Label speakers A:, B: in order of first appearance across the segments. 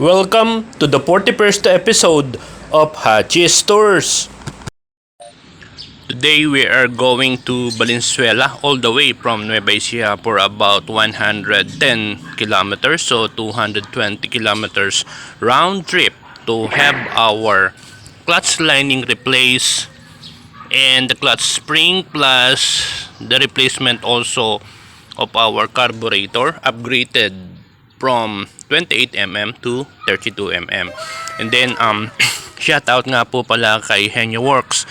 A: Welcome to the 41st episode of Hachi's Tours. Today we are going to Valenzuela all the way from Nueva Ecija for about 110 kilometers, so 220 kilometers round trip to have our clutch lining replaced and the clutch spring plus the replacement also of our carburetor upgraded from 28mm to 32mm. And then shout out nga po pala kay Henyo Works.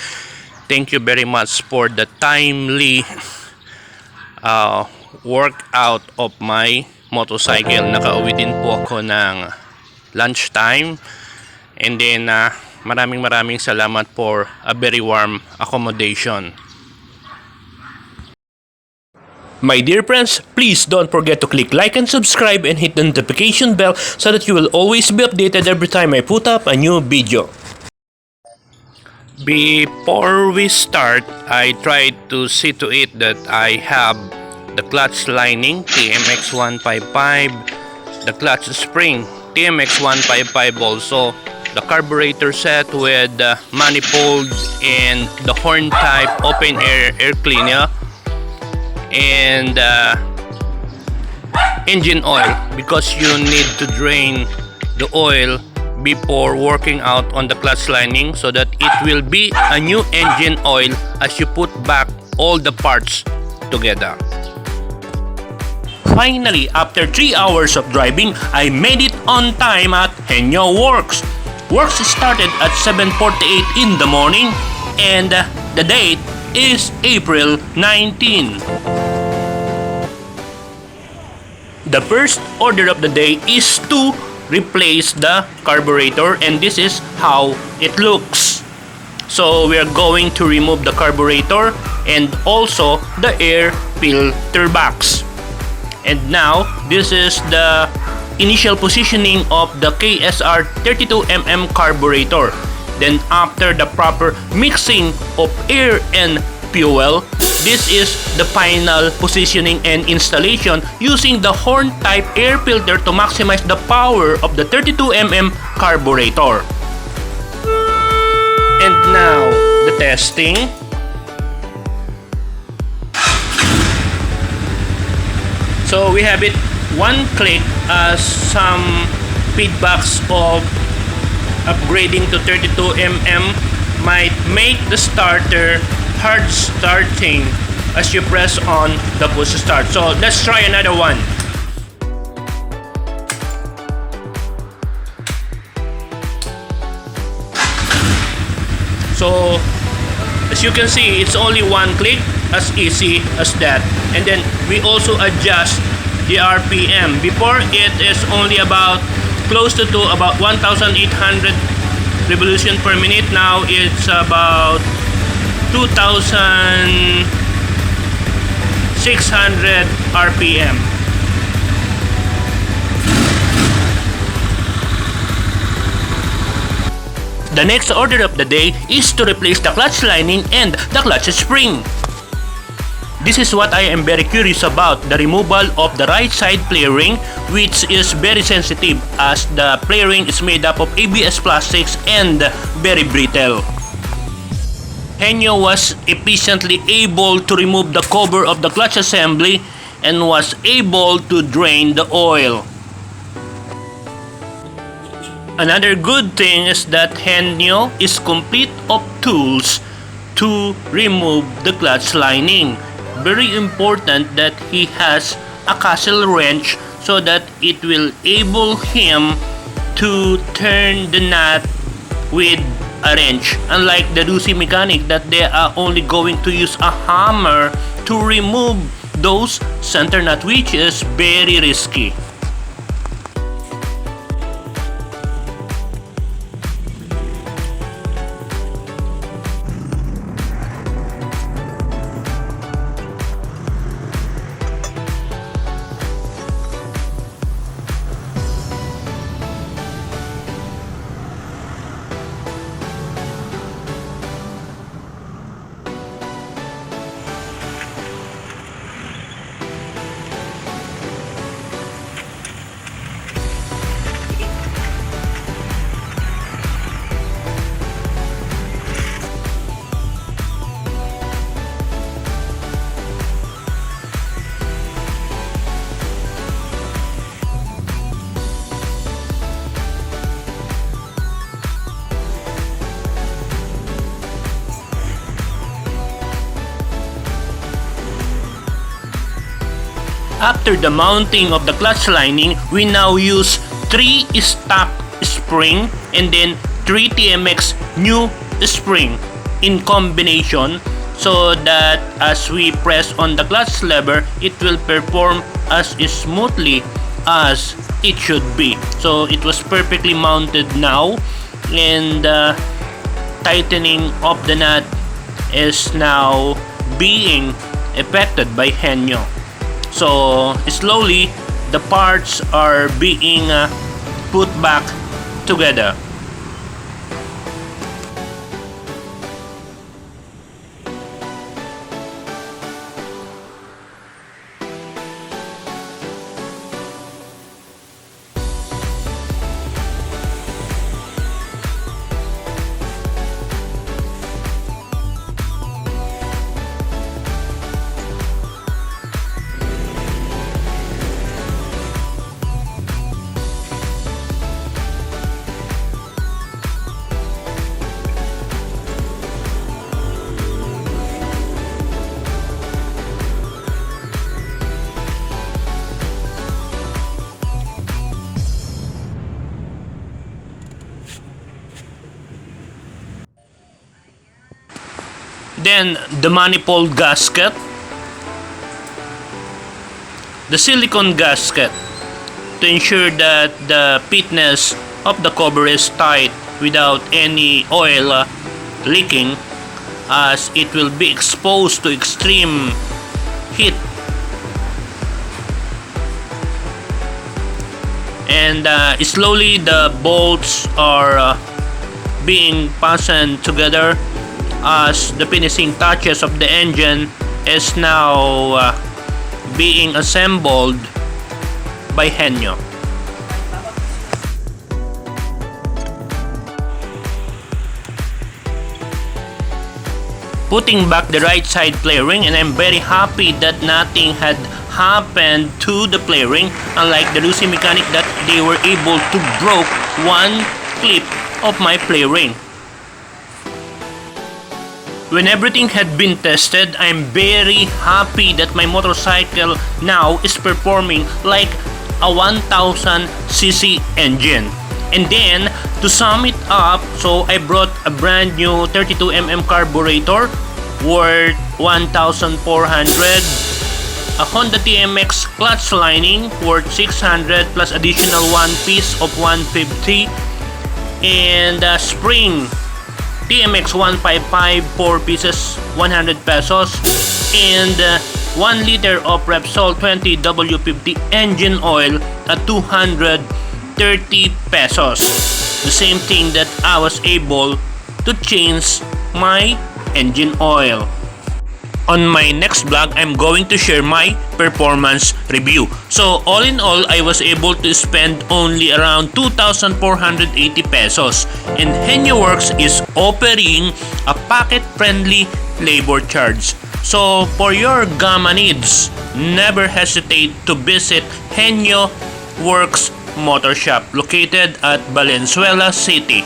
A: Thank you very much for the timely workout of my motorcycle. Nakauwi din po ako ng lunchtime. And then maraming salamat for a very warm accommodation. My dear friends, please don't forget to click like and subscribe and hit the notification bell so that you will always be updated every time I put up a new video. Before we start, I tried to see to it that I have the clutch lining TMX 155, the clutch spring TMX 155 also, the carburetor set with the manifold and the horn type open air cleaner, and engine oil, because you need to drain the oil before working out on the clutch lining so that it will be a new engine oil as you put back all the parts together. Finally, after 3 hours of driving, I made it on time at Henyo Works. Works started at 7:48 in the morning and the date is April 19. The first order of the day is to replace the carburetor, and this is how it looks. So we are going to remove the carburetor and also the air filter box. And now this is the initial positioning of the KSR 32mm carburetor. Then after the proper mixing of air and fuel, this is the final positioning and installation using the horn type air filter to maximize the power of the 32mm carburetor. And now the testing. So we have it one click as some feedbacks of upgrading to 32mm might make the starter hard starting as you press on the push start. So let's try another one. So as you can see, it's only one click, as easy as that. And then we also adjust the RPM. Before it is only about close to about 1,800 revolution per minute. Now it's about 2,600 RPM. The next order of the day is to replace the clutch lining and the clutch spring. This is what I am very curious about, the removal of the right side play ring, which is very sensitive as the play ring is made up of ABS plastics and very brittle. Henyo was efficiently able to remove the cover of the clutch assembly and was able to drain the oil. Another good thing is that Henyo is complete of tools to remove the clutch lining. Very important that he has a castle wrench so that it will enable him to turn the nut with a wrench, unlike the Dusi mechanic that they are only going to use a hammer to remove those center nut, which is very risky. after the mounting of the clutch lining, we now use 3 stock spring and then 3 TMX new spring in combination, so that as we press on the clutch lever, it will perform as smoothly as it should be. So it was perfectly mounted now, and tightening of the nut is now being effected by Henyo. So slowly the parts are being put back together. Then the manifold gasket, the silicone gasket, to ensure that the fitness of the cover is tight without any oil leaking, as it will be exposed to extreme heat. And slowly the bolts are being fastened together, as the finishing touches of the engine is now being assembled by Henyo. Putting back the right side flaring, and I'm very happy that nothing had happened to the flaring, unlike the Lucy mechanic that they were able to broke one clip of my flaring. When everything had been tested, I'm very happy that my motorcycle now is performing like a 1000cc engine. And then, to sum it up, so I brought a brand new 32mm carburetor worth 1,400, a Honda TMX clutch lining worth 600 plus additional one piece of 150, and a spring TMX 155 4 pieces 100 pesos, and 1 liter of Repsol 20 W50 engine oil at 230 pesos. The same thing that I was able to change my engine oil. On my next vlog, I'm going to share my performance review. So all in all, I was able to spend only around 2,480 pesos. And HenyoWorks is offering a pocket-friendly labor charge. So for your gamma needs, never hesitate to visit HenyoWorks Motor Shop located at Valenzuela City.